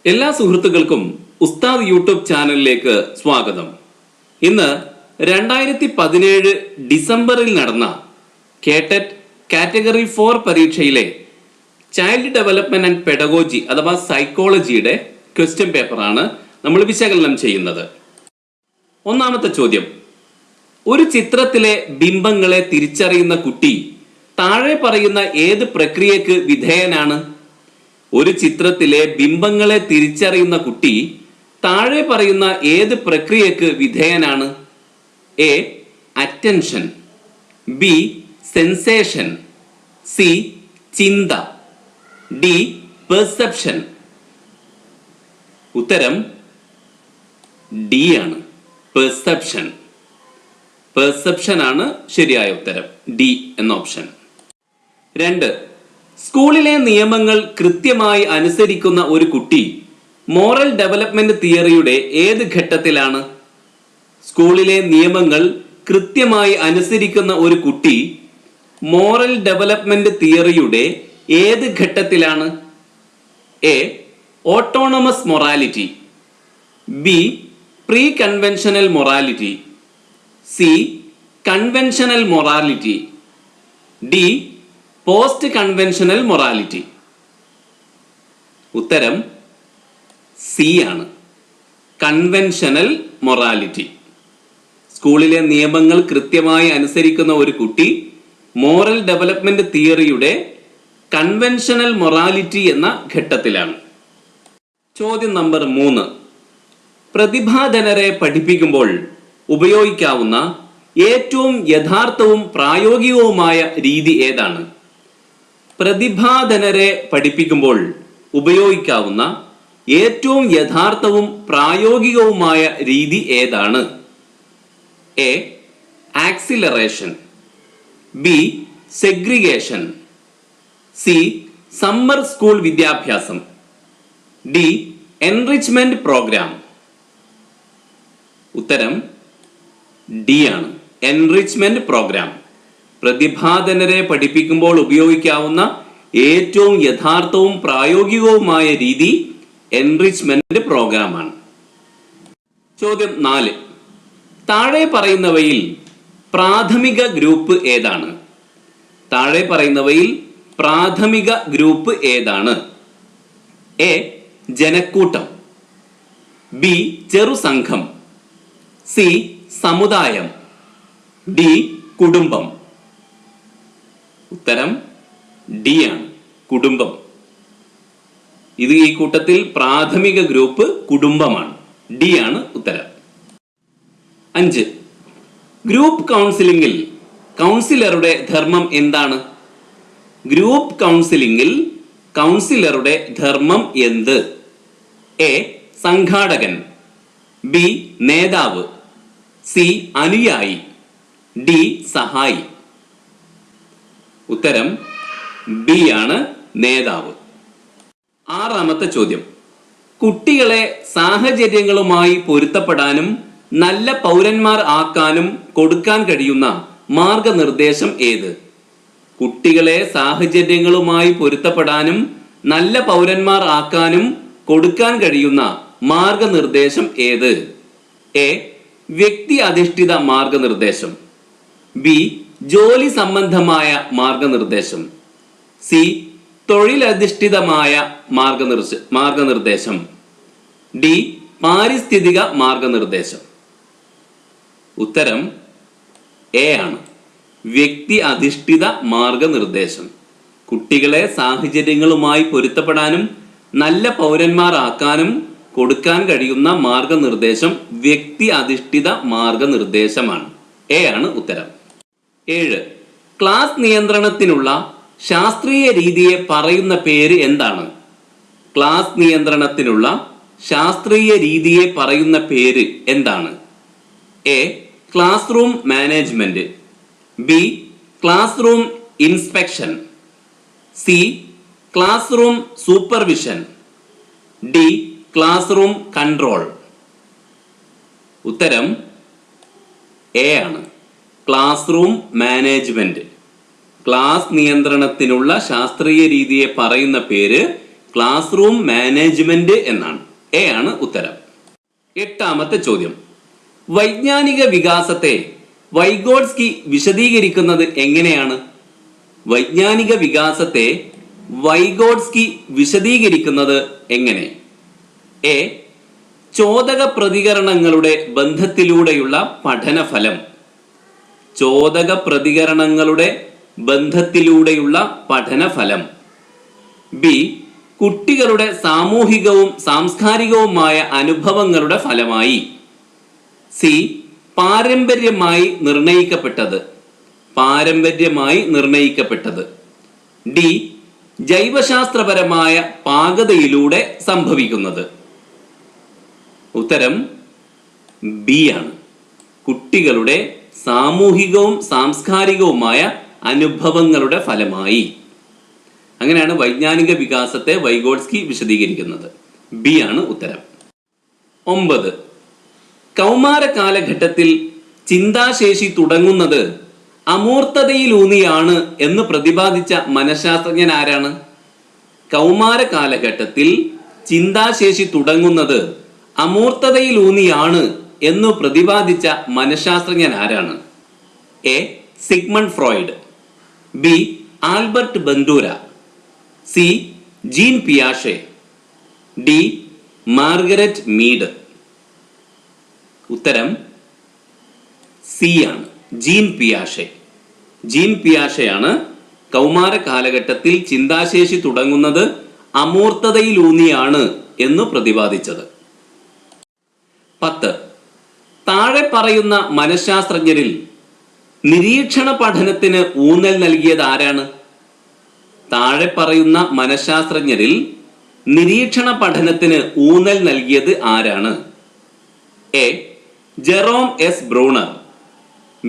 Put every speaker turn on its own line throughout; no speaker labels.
എല്ലാ സുഹൃത്തുക്കൾക്കും ഉസ്താദ് യൂട്യൂബ് ചാനലിലേക്ക് സ്വാഗതം. ഇന്ന് 2017 ഡിസംബറിൽ നടന്ന കേട്ടറ്റ് കാറ്റഗറി 4 പരീക്ഷയിലെ ചൈൽഡ് ഡെവലപ്മെന്റ് ആൻഡ് പെഡഗോജി അഥവാ സൈക്കോളജിയുടെ ക്വസ്റ്റ്യൻ പേപ്പറാണ് നമ്മൾ വിശകലനം ചെയ്യുന്നത്. ഒന്നാമത്തെ ചോദ്യം: ഒരു ചിത്രത്തിലെ ബിംബങ്ങളെ തിരിച്ചറിയുന്ന കുട്ടി താഴെ പറയുന്ന ഏത് പ്രക്രിയക്ക് വിധേയനാണ്? ഒരു ചിത്രത്തിലെ ബിംബങ്ങളെ തിരിച്ചറിയുന്ന കുട്ടി താഴെ പറയുന്ന ഏത് പ്രക്രിയക്ക് വിധേയനാണ്? A. Attention, B. Sensation, C. ചിന്ത, ഡി. പെർസെപ്ഷൻ. ഉത്തരം ഡി ആണ്, പെർസെപ്ഷൻ. പെർസെപ്ഷൻ ആണ് ശരിയായ ഉത്തരം, ഡി എന്ന ഓപ്ഷൻ. 2. സ്കൂളിലെ നിയമങ്ങൾ കൃത്യമായി അനുസരിക്കുന്ന ഒരു കുട്ടി മോറൽ ഡെവലപ്മെന്റ് തിയറിയുടെ ഏത് ഘട്ടത്തിലാണ്? സ്കൂളിലെ നിയമങ്ങൾ കൃത്യമായി അനുസരിക്കുന്ന ഒരു കുട്ടി മോറൽ ഡെവലപ്മെന്റ് തിയറിയുടെ ഏത് ഘട്ടത്തിലാണ്? A. Autonomous morality, B. Pre conventional morality, C. Conventional morality, D. Post conventional morality. ഉത്തരം സി ആണ്, കൺവെൻഷനൽ മൊറാലിറ്റി. സ്കൂളിലെ നിയമങ്ങൾ കൃത്യമായി അനുസരിക്കുന്ന ഒരു കുട്ടി മോറൽ ഡെവലപ്മെന്റ് തിയറിയുടെ കൺവെൻഷനൽ മൊറാലിറ്റി എന്ന ഘട്ടത്തിലാണ്. ചോദ്യം നമ്പർ 3: പ്രതിഭാധനരെ പഠിപ്പിക്കുമ്പോൾ ഉപയോഗിക്കാവുന്ന ഏറ്റവും യഥാർത്ഥവും പ്രായോഗികവുമായ രീതി ഏതാണ്? പ്രതിഭാധനരെ പഠിപ്പിക്കുമ്പോൾ ഉപയോഗിക്കാവുന്ന ഏറ്റവും യഥാർത്ഥവും പ്രായോഗികവുമായ രീതി ഏതാണ്? A. Acceleration, B. Segregation, C. Summer school വിദ്യാഭ്യാസം, ഡി. Enrichment programme. ഉത്തരം ഡി ആണ്, എൻറിച്ച്മെന്റ് പ്രോഗ്രാം. പ്രതിഭാധനരെ പഠിപ്പിക്കുമ്പോൾ ഉപയോഗിക്കാവുന്ന ഏറ്റവും യഥാർത്ഥവും പ്രായോഗികവുമായ രീതി എൻറിച്ച്മെന്റ് പ്രോഗ്രാമാണ്. ചോദ്യം 4: താഴെ പറയുന്നവയിൽ പ്രാഥമിക ഗ്രൂപ്പ് ഏതാണ്? താഴെ പറയുന്നവയിൽ പ്രാഥമിക ഗ്രൂപ്പ് ഏതാണ്? എ. ജനക്കൂട്ടം, ബി. ചെറുസംഘം, സി. സമുദായം, ഡി. കുടുംബം. ഉത്തരം ഡി ആണ്, കുടുംബം. ഈ കൂട്ടത്തിൽ പ്രാഥമിക ഗ്രൂപ്പ് കുടുംബമാണ്. ഡി ആണ് ഉത്തരം. 5. ഗ്രൂപ്പ് കൗൺസിലിംഗിൽ കൗൺസിലറുടെ ധർമ്മം എന്താണ്? ഗ്രൂപ്പ് കൗൺസിലിംഗിൽ കൗൺസിലറുടെ ധർമ്മം എന്ത്? എ. സംഘാടകൻ, ബി. നേതാവ്, സി. അനുയായി, ഡി. സഹായി. ഉത്തരം ബി ആണ്, നേതാവ്. 6-ാമത്തെ ചോദ്യം: കുട്ടികളെ സാഹചര്യങ്ങളുമായി പൊരുത്തപ്പെടാനും നല്ല പൗരന്മാർ ആക്കാനും കൊടുക്കാൻ കഴിയുന്ന മാർഗനിർദ്ദേശം ഏത്? കുട്ടികളെ സാഹചര്യങ്ങളുമായി പൊരുത്തപ്പെടാനും നല്ല പൗരന്മാർ ആക്കാനും കൊടുക്കാൻ കഴിയുന്ന മാർഗനിർദ്ദേശം ഏത്? എ. വ്യക്തി അധിഷ്ഠിത മാർഗനിർദ്ദേശം, ബി. ജോലി സംബന്ധമായ മാർഗനിർദ്ദേശം, സി. തൊഴിലധിഷ്ഠിതമായ മാർഗനിർദ്ദേശം, ഡി. പാരിസ്ഥിതിക മാർഗനിർദ്ദേശം. ഉത്തരം എ ആണ്, വ്യക്തി അധിഷ്ഠിത മാർഗനിർദ്ദേശം. കുട്ടികളെ സാഹചര്യങ്ങളുമായി പൊരുത്തപ്പെടാനും നല്ല പൗരന്മാർ ആക്കാനും കൊടുക്കാൻ കഴിയുന്ന മാർഗനിർദ്ദേശം വ്യക്തി അധിഷ്ഠിത മാർഗനിർദ്ദേശമാണ്. എ ആണ് ഉത്തരം. 7. ക്ലാസ് നിയന്ത്രണത്തിനുള്ള ശാസ്ത്രീയ രീതിയെ പറയുന്ന പേര് എന്താണ്? ക്ലാസ് നിയന്ത്രണത്തിനുള്ള ശാസ്ത്രീയ രീതിയെ പറയുന്ന പേര് എന്താണ്? A. Class room management, B. Class room inspection, C. Class room supervision, D. Class room control. ഉത്തരം എ ആണ്, ക്ലാസ് റൂം മാനേജ്മെന്റ്. ക്ലാസ് നിയന്ത്രണത്തിനുള്ള ശാസ്ത്രീയ രീതിയെ പറയുന്ന പേര് ക്ലാസ് റൂം മാനേജ്മെന്റ് എന്നാണ്. എ ആണ് ഉത്തരം. എട്ടാമത്തെ ചോദ്യം. വൈജ്ഞാനിക വികാസത്തെ വൈഗോട്സ്കി വിശദീകരിക്കുന്നത് എങ്ങനെയാണ്? വൈജ്ഞാനിക വികാസത്തെ വൈഗോട്സ്കി വിശദീകരിക്കുന്നത് എങ്ങനെ? എ. ചോദക പ്രതികരണങ്ങളുടെ ബന്ധത്തിലൂടെയുള്ള പഠനഫലം. ചോദക പ്രതികരണങ്ങളുടെ ബന്ധത്തിലൂടെയുള്ള പഠനഫലം. ബി. കുട്ടികളുടെ സാമൂഹികവും സാംസ്കാരികവുമായ അനുഭവങ്ങളുടെ ഫലമായി. സി. പാരമ്പര്യമായി നിർണയിക്കപ്പെട്ടത്. പാരമ്പര്യമായി നിർണയിക്കപ്പെട്ടത്. ഡി. ജൈവശാസ്ത്രപരമായ പാകതയിലൂടെ സംഭവിക്കുന്നത്. ഉത്തരം ബി ആണ്. കുട്ടികളുടെ സാമൂഹികവും സാംസ്കാരികവുമായ അനുഭവങ്ങളുടെ ഫലമായി. അങ്ങനെയാണ് വൈജ്ഞാനിക വികാസത്തെ വൈഗോട്സ്കി വിശദീകരിക്കുന്നത്. ബി ആണ് ഉത്തരം. 9. കൗമാര കാലഘട്ടത്തിൽ ചിന്താശേഷി തുടങ്ങുന്നത് അമൂർത്തതയിലൂന്നിയാണ് എന്ന് പ്രതിപാദിച്ച മനഃശാസ്ത്രജ്ഞൻ ആരാണ്? കൗമാര കാലഘട്ടത്തിൽ ചിന്താശേഷി തുടങ്ങുന്നത് അമൂർത്തതയിലൂന്നിയാണ് എന്ന് പ്രതിപാദിച്ച മനഃശാസ്ത്രജ്ഞൻ ആരാണ്? A. Sigmund Freud. B. Albert Bandura. C. Jean പിയാഷെ. ഡി. Margaret Mead. ഉത്തരം സി ആണ്. ജീൻ പിയാഷെ. ജീൻ പിയാഷെയാണ് കൗമാര കാലഘട്ടത്തിൽ ചിന്താശേഷി തുടങ്ങുന്നത് അമൂർത്തതയിലൂന്നിയാണ് എന്ന് പ്രതിപാദിച്ചത്. 10. താഴെ പറയുന്ന മനഃശാസ്ത്രജ്ഞരിൽ നിരീക്ഷണ പഠനത്തിന് ഊന്നൽ നൽകിയത് ആരാണ്? താഴെ പറയുന്ന മനഃശാസ്ത്രജ്ഞരിൽ നിരീക്ഷണ പഠനത്തിന് ഊന്നൽ നൽകിയത് ആരാണ്? A. Jerome S Bruner.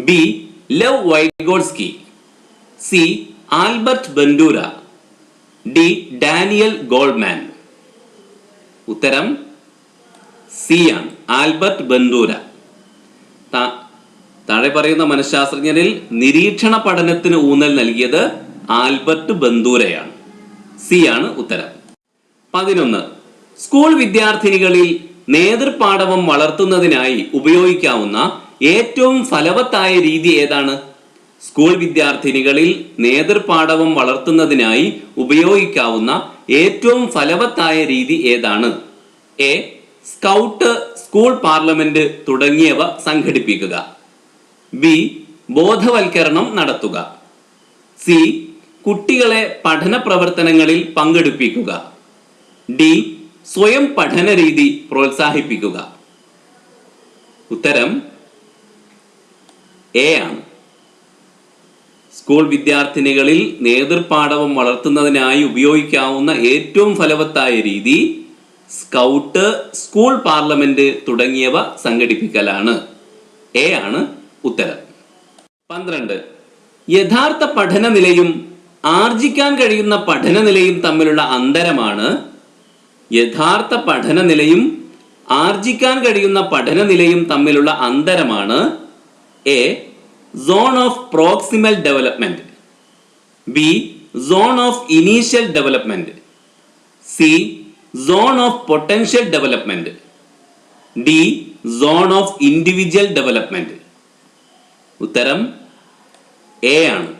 B. Lev Vygotsky. C. Albert ബന്ദൂര. D. Daniel Goldman. ഉത്തരം സി ആണ്. ആൽബർട്ട് ബന്ദൂര. താഴെ പറയുന്ന മനഃശാസ്ത്രജ്ഞരിൽ നിരീക്ഷണ പഠനത്തിന് ഊന്നൽ നൽകിയത് ആൽബർട്ട് ബന്ദൂരയാണ്. സി ആണ് ഉത്തരം. 11. സ്കൂൾ വിദ്യാർത്ഥിനികളിൽ നേതൃപാടവം വളർത്തുന്നതിനായി ഉപയോഗിക്കാവുന്ന ഏറ്റവും ഫലവത്തായ രീതി ഏതാണ്? സ്കൂൾ വിദ്യാർത്ഥിനികളിൽ നേതൃപാടവം വളർത്തുന്നതിനായി ഉപയോഗിക്കാവുന്ന ഏറ്റവും ഫലവത്തായ രീതി ഏതാണ്? എ. സ്കൗട്ട്, സ്കൂൾ പാർലമെന്റ് തുടങ്ങിയവ സംഘടിപ്പിക്കുക. ബി. ബോധവൽക്കരണം നടത്തുക. സി. കുട്ടികളെ പഠന പ്രവർത്തനങ്ങളിൽ പങ്കെടുപ്പിക്കുക. ഡി. സ്വയം പഠന രീതി പ്രോത്സാഹിപ്പിക്കുക. ഉത്തരം എ ആണ്. സ്കൂൾ വിദ്യാർത്ഥിനികളിൽ നേതൃപാടവം വളർത്തുന്നതിനായി ഉപയോഗിക്കാവുന്ന ഏറ്റവും ഫലവത്തായ രീതി സ്കൗട്ട്, സ്കൂൾ പാർലമെന്റ് തുടങ്ങിയവ സംഘടിപ്പിക്കലാണ്. എ ആണ് ഉത്തരം. 12. യഥാർത്ഥ പഠന നിലയും ആർജിക്കാൻ കഴിയുന്ന പഠന നിലയും തമ്മിലുള്ള അന്തരമാണ്. യഥാർത്ഥ പഠന നിലയും ആർജിക്കാൻ കഴിയുന്ന പഠന നിലയും തമ്മിലുള്ള അന്തരമാണ്. A. Zone of proximal development. B. Zone of initial development. C. Zone of potential development. D. Zone of individual development. ഉത്തരം എ ആണ്.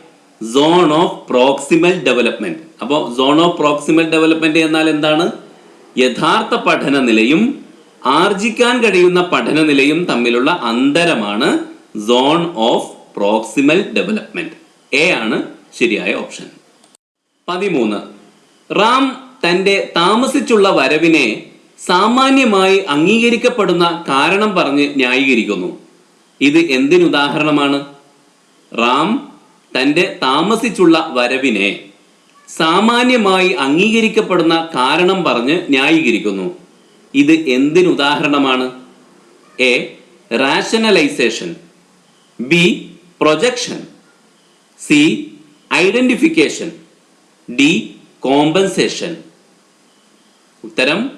Zone of proximal development. അപ്പോൾ സോൺ ഓഫ് പ്രോക്സിമൽ ഡെവലപ്മെന്റ് എന്നാൽ എന്താണ്? യഥാർത്ഥ പഠന നിലയും ആർജിക്കാൻ കഴിയുന്ന പഠന നിലയും തമ്മിലുള്ള അന്തരമാണ് zone of proximal development. A ആണ് ശരിയായ ഓപ്ഷൻ. 13. റാം തന്റെ താമസിച്ചുള്ള വരവിനെ സാമാന്യമായി അംഗീകരിക്കപ്പെടുന്ന കാരണം പറഞ്ഞ് ന്യായീകരിക്കുന്നു. ഇത് എന്തിനുദാഹരണമാണ്? റാം തന്റെ താമസിച്ചുള്ള വരവിനെ സാമാന്യമായി അംഗീകരിക്കപ്പെടുന്ന കാരണം പറഞ്ഞ് ന്യായീകരിക്കുന്നു. ഇത് എന്തിനുദാഹരണമാണ്? A. Rationalisation. B. Projection. C. Identification. D. Compensation. ഉത്തരം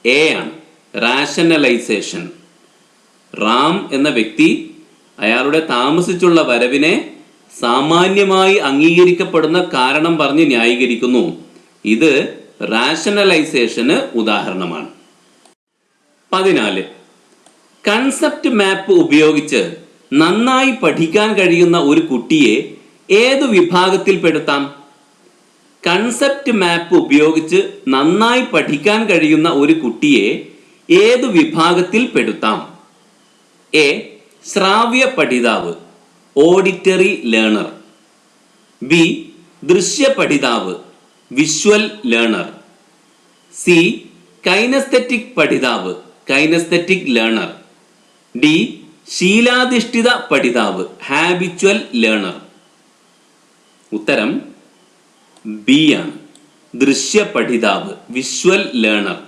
എ ആണ്. റാഷണലൈസേഷൻ. റാം എന്ന വ്യക്തി അയാളുടെ താമസിച്ചുള്ള വരവിനെ സാമാന്യമായി അംഗീകരിക്കപ്പെടുന്ന കാരണം പറഞ്ഞ് ന്യായീകരിക്കുന്നു. ഇത് റാഷണലൈസേഷന് ഉദാഹരണമാണ്. 14. കൺസെപ്റ്റ് മാപ്പ് ഉപയോഗിച്ച് നന്നായി പഠിക്കാൻ കഴിയുന്ന ഒരു കുട്ടിയെ ഏതു വിഭാഗത്തിൽ പെടുത്താം? കൺസെപ്റ്റ് മാപ്പ് ഉപയോഗിച്ച് നന്നായി പഠിക്കാൻ കഴിയുന്ന ഒരു കുട്ടിയെ ഏതു വിഭാഗത്തിൽ പെടുത്താം? എ. ശ്രാവ്യ പഠിതാവ്, ഓഡിറ്ററി ലേണർ. ബി. ദൃശ്യ പഠിതാവ്, വിഷ്വൽ ലേണർ. സി. കൈനസ്തെറ്റിക് പഠിതാവ്, കൈനസ്തെറ്റിക് ലേണർ. ഡി. ശീലാധിഷ്ഠിത പഠിതാവ്, ഹാബിച്വൽ ലേണർ. ഉത്തരം ബി ആണ്. ദൃശ്യ പഠിതാവ്, വിഷ്വൽ ലേണർ.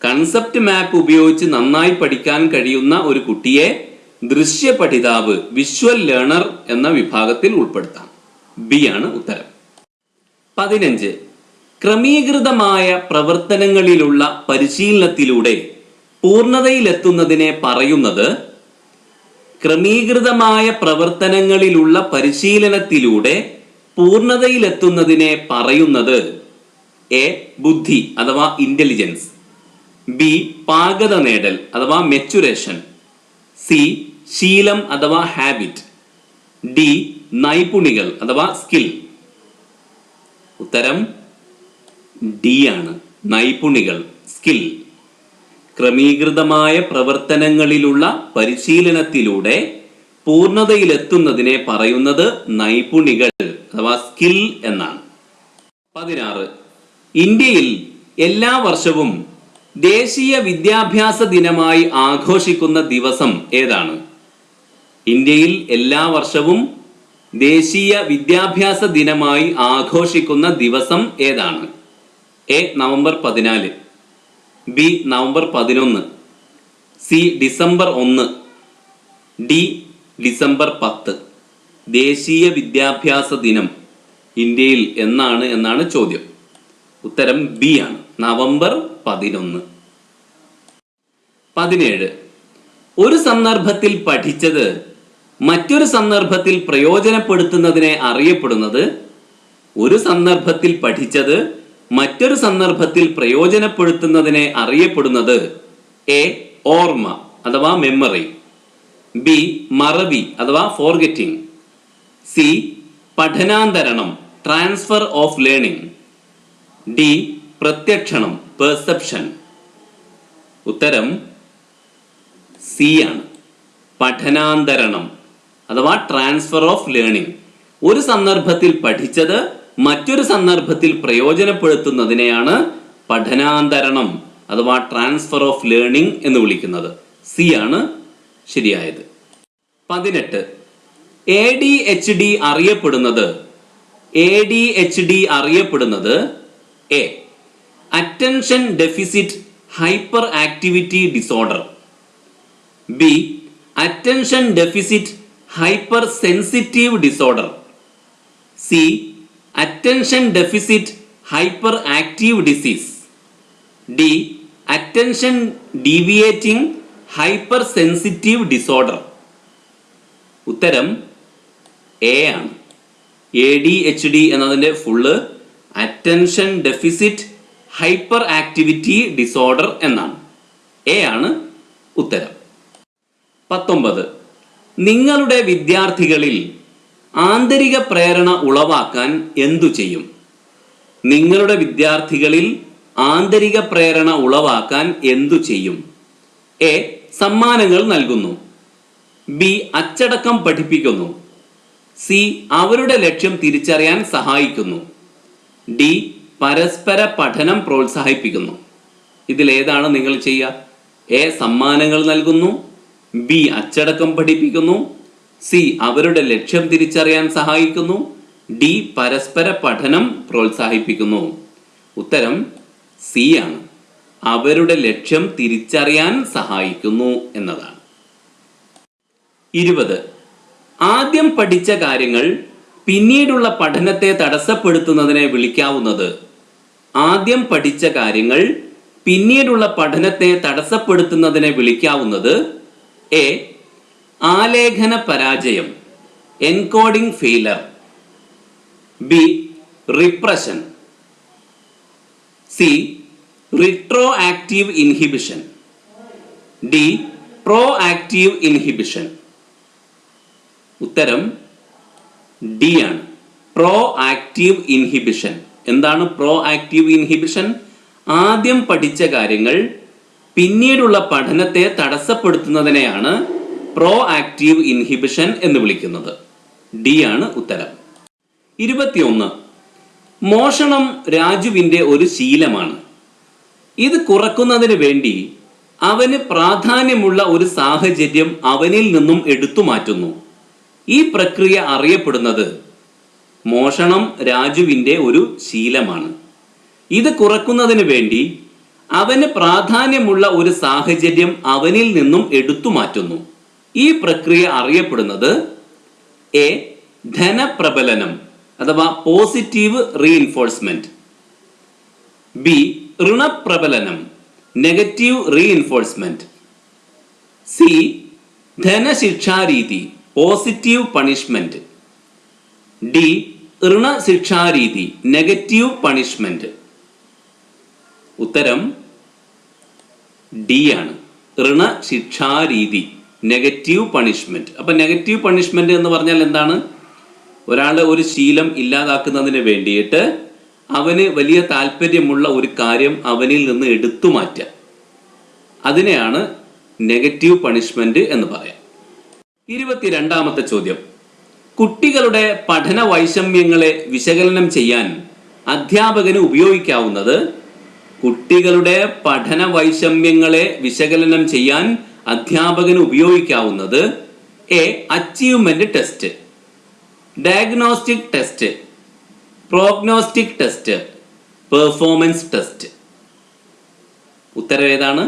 കൺസെപ്റ്റ് മാപ്പ് ഉപയോഗിച്ച് നന്നായി പഠിക്കാൻ കഴിയുന്ന ഒരു കുട്ടിയെ ദൃശ്യ പഠിതാവ്, വിഷ്വൽ ലേണർ എന്ന വിഭാഗത്തിൽ ഉൾപ്പെടുത്താം. ബി ആണ് ഉത്തരം. 15. ക്രമീകൃതമായ പ്രവർത്തനങ്ങളിലുള്ള പരിശീലനത്തിലൂടെ പൂർണ്ണതയിലെത്തുന്നതിനെ പറയുന്നത്? ക്രമീകൃതമായ പ്രവർത്തനങ്ങളിലുള്ള പരിശീലനത്തിലൂടെ പൂർണ്ണതയിലെത്തുന്നതിനെ പറയുന്നത്? എ. ബുദ്ധി അഥവാ ഇന്റലിജൻസ്. ബി. പാകത നേടൽ അഥവാ മെച്ചുറേഷൻ. സി. ശീലം അഥവാ ഹാബിറ്റ്. ഡി. നൈപുണികൾ അഥവാ സ്കിൽ. ഉത്തരം ഡി ആണ്. നൈപുണികൾ, സ്കിൽ. ക്രമീകൃതമായ പ്രവർത്തനങ്ങളിലുള്ള പരിശീലനത്തിലൂടെ പൂർണ്ണതയിലെത്തുന്നതിനെ പറയുന്നത് നൈപുണികൾ അഥവാ സ്കിൽ എന്നാണ്. 16. ഇന്ത്യയിൽ എല്ലാ വർഷവും ദേശീയ വിദ്യാഭ്യാസ ദിനമായി ആഘോഷിക്കുന്ന ദിവസം ഏതാണ്? ഇന്ത്യയിൽ എല്ലാ വർഷവും ദേശീയ വിദ്യാഭ്യാസ ദിനമായി ആഘോഷിക്കുന്ന ദിവസം ഏതാണ്? A. November 14. B. November 11. C. December 1. D. December 10. ദേശീയ വിദ്യാഭ്യാസ ദിനം ഇന്ത്യയിൽ എന്നാണ് ചോദ്യം. ഉത്തരം ബി ആണ്. നവംബർ 11. 17. ഒരു സന്ദർഭത്തിൽ പഠിച്ചത് മറ്റൊരു സന്ദർഭത്തിൽ പ്രയോജനപ്പെടുത്തുന്നതിനെ അറിയപ്പെടുന്നത്? ഒരു സന്ദർഭത്തിൽ പഠിച്ചത് മറ്റൊരു സന്ദർഭത്തിൽ പ്രയോജനപ്പെടുത്തുന്നതിനെ അറിയപ്പെടുന്നത്? എ. ഓർമ്മ അഥവാ മെമ്മറി. ബി. മറവി അഥവാ ഫോർഗെറ്റിംഗ്. സി. പഠനാന്തരണം, ട്രാൻസ്ഫർ ഓഫ് ലേണിംഗ്. ഡി. പ്രത്യക്ഷണം, പെർസെപ്ഷൻ. ഉത്തരം സി ആണ്. പഠനാന്തരണം അഥവാ ട്രാൻസ്ഫർ ഓഫ് ലേണിംഗ്. ഒരു സന്ദർഭത്തിൽ പഠിച്ചത് മറ്റൊരു സന്ദർഭത്തിൽ പ്രയോജനപ്പെടുത്തുന്നതിനെയാണ് പഠനാന്തരണം അഥവാ ട്രാൻസ്ഫർ ഓഫ് ലേണിംഗ് എന്ന് വിളിക്കുന്നത്. സി ആണ് ശരിയായത്. 18. ADHD അറിയപ്പെടുന്നത്? ADHD അറിയപ്പെടുന്നത് A. Attention deficit hyperactivity disorder. B. Attention deficit hypersensitive disorder. C. Attention deficit hyperactive disease. D. Attention deviating hypersensitive disorder. ഉത്തരം എ ആണ്. ADHD എന്നതിൻ്റെ full attention deficit hyperactivity disorder എന്നാണ്. A ആണ് ഉത്തരം. 19. നിങ്ങളുടെ വിദ്യാർത്ഥികളിൽ ആന്തരിക പ്രേരണ ഉളവാക്കാൻ എന്തു ചെയ്യും? നിങ്ങളുടെ വിദ്യാർത്ഥികളിൽ ആന്തരിക പ്രേരണ ഉളവാക്കാൻ എന്തു ചെയ്യും? എ. സമ്മാനങ്ങൾ നൽകുന്നു. ബി. അച്ചടക്കം പഠിപ്പിക്കുന്നു. സി. അവരുടെ ലക്ഷ്യം തിരിച്ചറിയാൻ സഹായിക്കുന്നു. ഡി. പരസ്പര പഠനം പ്രോത്സാഹിപ്പിക്കുന്നു. ഇതിലേതാണ് നിങ്ങൾ ചെയ്യുക? എ. സമ്മാനങ്ങൾ നൽകുന്നു. ബി. അച്ചടക്കം പഠിപ്പിക്കുന്നു. സി. അവരുടെ ലക്ഷ്യം തിരിച്ചറിയാൻ സഹായിക്കുന്നു. ഡി. പരസ്പര പഠനം പ്രോത്സാഹിപ്പിക്കുന്നു. ഉത്തരം സി ആണ്. അവരുടെ ലക്ഷ്യം തിരിച്ചറിയാൻ സഹായിക്കുന്നു എന്നതാണ്. 20. ആദ്യം പഠിച്ച കാര്യങ്ങൾ പിന്നീടുള്ള പഠനത്തെ തടസ്സപ്പെടുത്തുന്നതിനെ വിളിക്കാവുന്നത്? ആദ്യം പഠിച്ച കാര്യങ്ങൾ പിന്നീടുള്ള പഠനത്തെ തടസ്സപ്പെടുത്തുന്നതിനെ വിളിക്കാവുന്നത്? എ. ആലേഖന പരാജയം, encoding failure. B. Repression. C retro active inhibition, D pro active inhibition. ഉത്തരം ഡി ആണ്, പ്രോ ആക്റ്റീവ് ഇൻഹിബിഷൻ. എന്താണ് പ്രോ ആക്റ്റീവ് ഇൻഹിബിഷൻ? ആദ്യം പഠിച്ച കാര്യങ്ങൾ പിന്നീടുള്ള പഠനത്തെ തടസ്സപ്പെടുത്തുന്നതിനെയാണ് പ്രോ ആക്റ്റീവ് ഇൻഹിബിഷൻ എന്ന് വിളിക്കുന്നത്. ഡി ആണ് ഉത്തരം. 21. മോഷണം രാജുവിന്റെ ഒരു ശീലമാണ്. ഇത് കുറക്കുന്നതിന് വേണ്ടി അവന് പ്രാധാന്യമുള്ള ഒരു സാഹചര്യം അവനിൽ നിന്നും എടുത്തു മാറ്റുന്നു. ഈ പ്രക്രിയ അറിയപ്പെടുന്നത് മോഷണം രാജുവിന്റെ ഒരു ശീലമാണ്. ഇത് കുറക്കുന്നതിന് വേണ്ടി അവന് പ്രാധാന്യമുള്ള ഒരു സാഹചര്യം അവനിൽ നിന്നും എടുത്തു മാറ്റുന്നു. ഈ പ്രക്രിയ അറിയപ്പെടുന്നത് എ ധനപ്രബലനം അഥവാ പോസിറ്റീവ് റീഇൻഫോഴ്സ്മെന്റ്, ബി ഋണപ്രബലനം നെഗറ്റീവ് റീഇൻഫോഴ്സ്മെന്റ്, സി ധനശിക്ഷാരീതി പോസിറ്റീവ് പണിഷ്മെന്റ്, ഡി ഋണശിക്ഷാരീതി നെഗറ്റീവ് പണിഷ്മെന്റ്. ഉത്തരം ഡി ആണ്, ഋണശിക്ഷാരീതി നെഗറ്റീവ് പണിഷ്മെന്റ്. അപ്പൊ നെഗറ്റീവ് പണിഷ്മെന്റ് എന്ന് പറഞ്ഞാൽ എന്താണ്? ഒരാളെ ഒരു ശീലം ഇല്ലാതാക്കുന്നതിന് വേണ്ടിയിട്ട് അവന് വലിയ താല്പര്യമുള്ള ഒരു കാര്യം അവനിൽ നിന്ന് എടുത്തു മാറ്റുക, അതിനെയാണ് നെഗറ്റീവ് പണിഷ്മെന്റ് എന്ന് പറയാം. 22ാമത്തെ ചോദ്യം. കുട്ടികളുടെ പഠന വൈഷമ്യങ്ങളെ വിശകലനം ചെയ്യാൻ അധ്യാപകന് ഉപയോഗിക്കാവുന്നത് കുട്ടികളുടെ പഠന വൈഷമ്യങ്ങളെ വിശകലനം ചെയ്യാൻ അധ്യാപകന് ഉപയോഗിക്കാവുന്നത് A achievement test, diagnostic test, prognostic test, performance test. ഉത്തരം ഏതാണ്?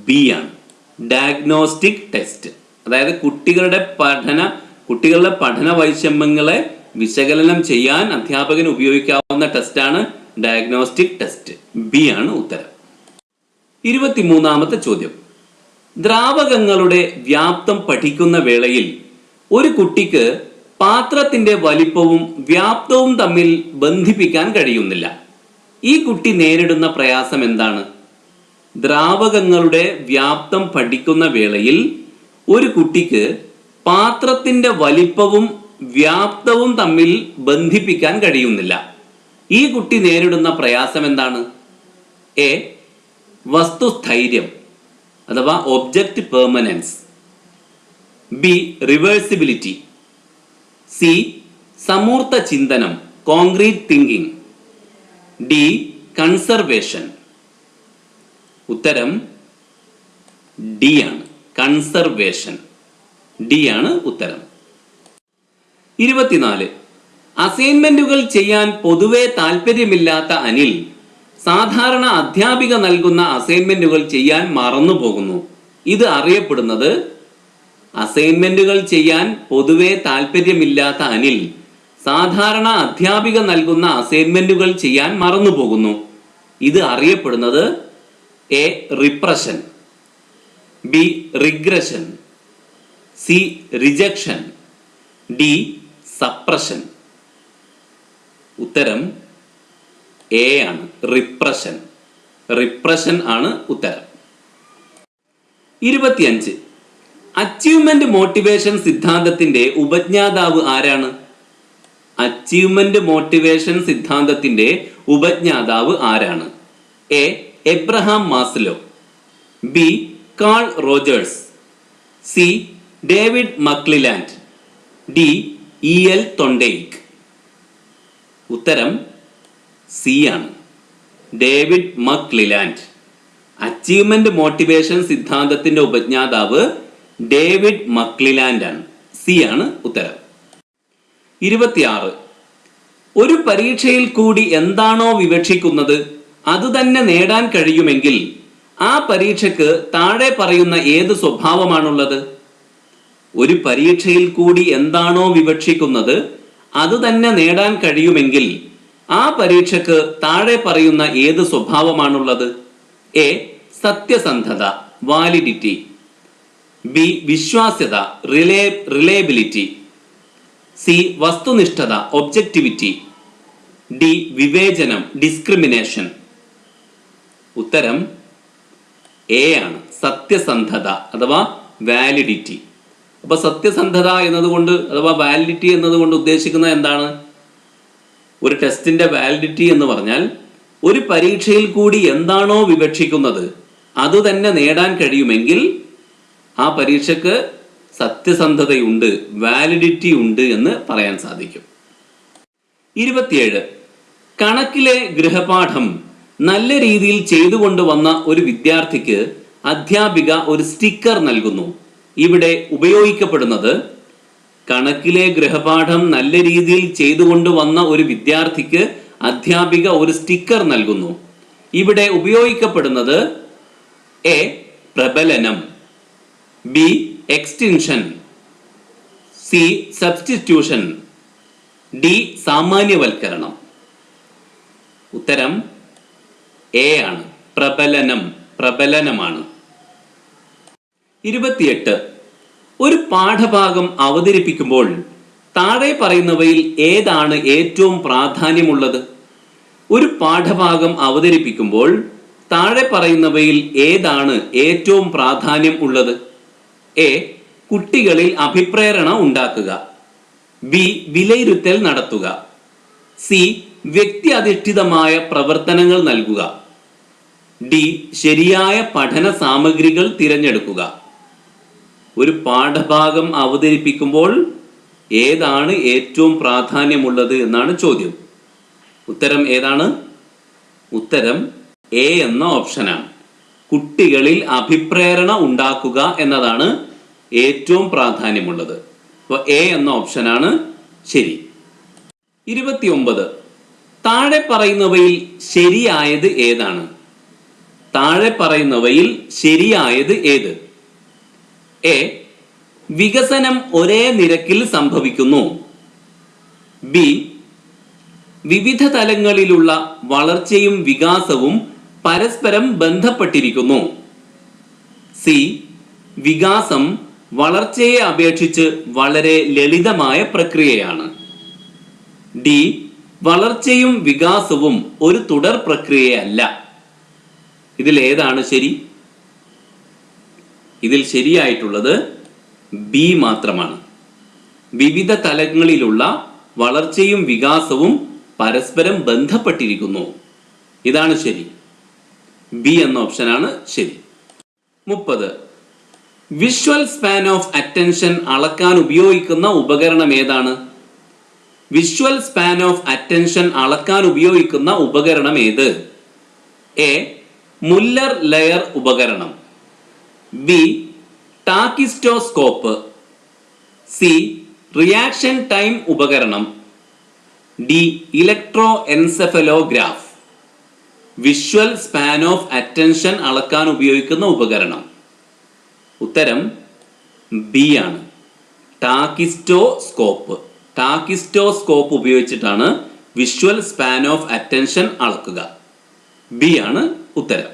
ബി ആണ്, ഡയഗ്നോസ്റ്റിക് ടെസ്റ്റ്. അതായത് കുട്ടികളുടെ പഠന വൈഷമ്യങ്ങളെ വിശകലനം ചെയ്യാൻ അധ്യാപകന് ഉപയോഗിക്കാവുന്ന ടെസ്റ്റാണ് ഡയഗ്നോസ്റ്റിക് ടെസ്റ്റ്. ബി ആണ് ഉത്തരം. 23ാമത്തെ ചോദ്യം. ദ്രാവകങ്ങളുടെ വ്യാപ്തം പഠിക്കുന്ന വേളയിൽ ഒരു കുട്ടിക്ക് പാത്രത്തിന്റെ വലിപ്പവും വ്യാപ്തവും തമ്മിൽ ബന്ധിപ്പിക്കാൻ കഴിയുന്നില്ല. ഈ കുട്ടി നേരിടുന്ന പ്രയാസം എന്താണ്? ദ്രാവകങ്ങളുടെ വ്യാപ്തം പഠിക്കുന്ന വേളയിൽ ഒരു കുട്ടിക്ക് പാത്രത്തിന്റെ വലിപ്പവും വ്യാപ്തവും തമ്മിൽ ബന്ധിപ്പിക്കാൻ കഴിയുന്നില്ല. ഈ കുട്ടി നേരിടുന്ന പ്രയാസം എന്താണ്? എ വസ്തുസ്ഥൈര്യം അഥവാ object permanence, B reversibility, C സമൂർത്ത ചിന്തനം കോൺക്രീറ്റ് തിങ്കിങ്, ഡി കൺസർവേഷൻ. ഉത്തരം ഡി ആണ്, കൺസർവേഷൻ. ഡി ആണ് ഉത്തരം. 24. അസൈൻമെന്റുകൾ ചെയ്യാൻ പൊതുവെ താല്പര്യമില്ലാത്ത അനിൽ സാധാരണ അധ്യാപിക നൽകുന്ന അസൈൻമെന്റുകൾ ചെയ്യാൻ മറന്നുപോകുന്നു. ഇത് അറിയപ്പെടുന്നത് അസൈൻമെന്റുകൾ ചെയ്യാൻ പൊതുവെ താല്പര്യമില്ലാത്ത അനിൽ സാധാരണ അധ്യാപിക നൽകുന്ന അസൈൻമെന്റുകൾ ചെയ്യാൻ മറന്നുപോകുന്നു. ഇത് അറിയപ്പെടുന്നത് A repression, B regression, C rejection, D suppression. ഉത്തരം എ ആണ്, റിപ്രഷൻ. റിപ്രഷൻ ആണ് ഉത്തരം. 25. അച്ചീവ്മെന്റ് മോട്ടിവേഷൻ സിദ്ധാന്തത്തിന്റെ ഉപജ്ഞാതാവ് ആരാണ്? അച്ചീവ്മെന്റ് മോട്ടിവേഷൻ സിദ്ധാന്തത്തിന്റെ ഉപജ്ഞാതാവ് ആരാണ്? A Abraham Maslow, B Carl Rogers, C David McClelland, D E L Thorndike. ഉത്തരം സി ആണ്, ഡേവിഡ് മക്ലിലാൻഡ്. അച്ചീവ്മെന്റ് മോട്ടിവേഷൻ സിദ്ധാന്തത്തിന്റെ ഉപജ്ഞാതാവ് ഡേവിഡ് മക്ലിലാൻഡ് ആണ്. സി ആണ് ഉത്തരം. 26. ഒരു പരീക്ഷയിൽ കൂടി എന്താണോ വിവക്ഷിക്കുന്നത് അതുതന്നെ നേടാൻ കഴിയുമെങ്കിൽ ആ പരീക്ഷയ്ക്ക് താഴെ പറയുന്ന ഏത് സ്വഭാവമാണുള്ളത്? ഒരു പരീക്ഷയിൽ കൂടി എന്താണോ വിവക്ഷിക്കുന്നത് അതുതന്നെ നേടാൻ കഴിയുമെങ്കിൽ ആ പരീക്ഷയ്ക്ക് താഴെ പറയുന്ന ഏത് സ്വഭാവമാണുള്ളത്? എ സത്യസന്ധത വാലിഡിറ്റി, ബി വിശ്വാസ്യത റിലയബിലിറ്റി, സി വസ്തുനിഷ്ഠത ഒബ്ജക്റ്റിവിറ്റി, ഡി വിവേചനം ഡിസ്ക്രിമിനേഷൻ. ഉത്തരം എ ആണ്, സത്യസന്ധത അഥവാ വാലിഡിറ്റി. അപ്പൊ സത്യസന്ധത എന്നതുകൊണ്ട് അഥവാ വാലിഡിറ്റി എന്നതുകൊണ്ട് ഉദ്ദേശിക്കുന്നത് എന്താണ്? ഒരു ടെസ്റ്റിന്റെ വാലിഡിറ്റി എന്ന് പറഞ്ഞാൽ ഒരു പരീക്ഷയിൽ കൂടി എന്താണോ വിവക്ഷിക്കുന്നത് അത് തന്നെ നേടാൻ കഴിയുമെങ്കിൽ ആ പരീക്ഷയ്ക്ക് സത്യസന്ധതയുണ്ട്, വാലിഡിറ്റി ഉണ്ട് എന്ന് പറയാൻ സാധിക്കും. 27. കണക്കിലെ ഗൃഹപാഠം നല്ല രീതിയിൽ ചെയ്തുകൊണ്ടുവന്ന ഒരു വിദ്യാർത്ഥിക്ക് അധ്യാപിക ഒരു സ്റ്റിക്കർ നൽകുന്നു. ഇവിടെ ഉപയോഗിക്കപ്പെടുന്നത് കണക്കിലെ ഗൃഹപാഠം നല്ല രീതിയിൽ ചെയ്തുകൊണ്ടുവന്ന ഒരു വിദ്യാർത്ഥിക്ക് അധ്യാപിക ഒരു സ്റ്റിക്കർ നൽകുന്നു. ഇവിടെ ഉപയോഗിക്കപ്പെടുന്നത് എ പ്രബലനം, B extension, C substitution, D സാമാന്യവൽക്കരണം. ഉത്തരം എ ആണ്, പ്രബലനം, പ്രബലനമാണ്. 28. ഒരു പാഠഭാഗം അവതരിപ്പിക്കുമ്പോൾ താഴെ പറയുന്നവയിൽ ഏതാണ് ഏറ്റവും പ്രാധാന്യമുള്ളത്? ഒരു പാഠഭാഗം അവതരിപ്പിക്കുമ്പോൾ താഴെ പറയുന്നവയിൽ ഏതാണ് ഏറ്റവും പ്രാധാന്യം ഉള്ളത്? എ കുട്ടികളിൽ അഭിപ്രേരണ ഉണ്ടാക്കുക, ബി വിലയിരുത്തൽ നടത്തുക, സി വ്യക്തി അധിഷ്ഠിതമായ പ്രവർത്തനങ്ങൾ നൽകുക, ഡി ശരിയായ പഠന സാമഗ്രികൾ തിരഞ്ഞെടുക്കുക. ഒരു പാഠഭാഗം അവതരിപ്പിക്കുമ്പോൾ ഏതാണ് ഏറ്റവും പ്രാധാന്യമുള്ളത് എന്നാണ് ചോദ്യം. ഉത്തരം ഏതാണ്? ഉത്തരം എ എന്ന ഓപ്ഷനാണ്. കുട്ടികളിൽ അഭിപ്രേരണ ഉണ്ടാക്കുക എന്നതാണ് ഏറ്റവും പ്രാധാന്യമുള്ളത്. അപ്പോൾ എ എന്ന ഓപ്ഷനാണ് ശരി. 29. താഴെ പറയുന്നവയിൽ ശരിയായത് ഏതാണ്? താഴെ പറയുന്നവയിൽ ശരിയായത് ഏത്? എ വികസനം ഒരേ നിരക്കിൽ സംഭവിക്കുന്നു, ബി വിവിധ തലങ്ങളിലുള്ള വളർച്ചയും വികാസവും പരസ്പരം ബന്ധപ്പെട്ടിരിക്കുന്നു, സി വികാസം വളർച്ചയെ അപേക്ഷിച്ച് വളരെ ലളിതമായ പ്രക്രിയയാണ്, ഡി വളർച്ചയും വികാസവും ഒരു തുടർ പ്രക്രിയയല്ല. ഇതിൽ ഏതാണ് ശരി? ഇതിൽ ശരിയായിട്ടുള്ളത് ബി മാത്രമാണ്. വിവിധ തലങ്ങളിലുള്ള വളർച്ചയും വികാസവും പരസ്പരം ബന്ധപ്പെട്ടിരിക്കുന്നു. ഇതാണ് ശരി. ബി എന്ന ഓപ്ഷനാണ് ശരി. 30. വിഷ്വൽ സ്പാൻ ഓഫ് അറ്റൻഷൻ അളക്കാൻ ഉപയോഗിക്കുന്ന ഉപകരണം ഏതാണ്? വിഷ്വൽ സ്പാൻ ഓഫ് അറ്റൻഷൻ അളക്കാൻ ഉപയോഗിക്കുന്ന ഉപകരണം ഏത്? എ മുല്ലർ ലെയർ ഉപകരണം, B tachistoscope, C reaction time ഉപകരണം, D electroencephalograph. Visual span of attention അളക്കാൻ ഉപയോഗിക്കുന്ന ഉപകരണം. ഉത്തരം ബി ആണ്, ടാക്കിസ്റ്റോസ്കോപ്പ്. ടാക്കിസ്റ്റോസ്കോപ്പ് ഉപയോഗിച്ചിട്ടാണ് വിഷ്വൽ സ്പാൻ ഓഫ് അറ്റൻഷൻ അളക്കുക. ബി ആണ് ഉത്തരം.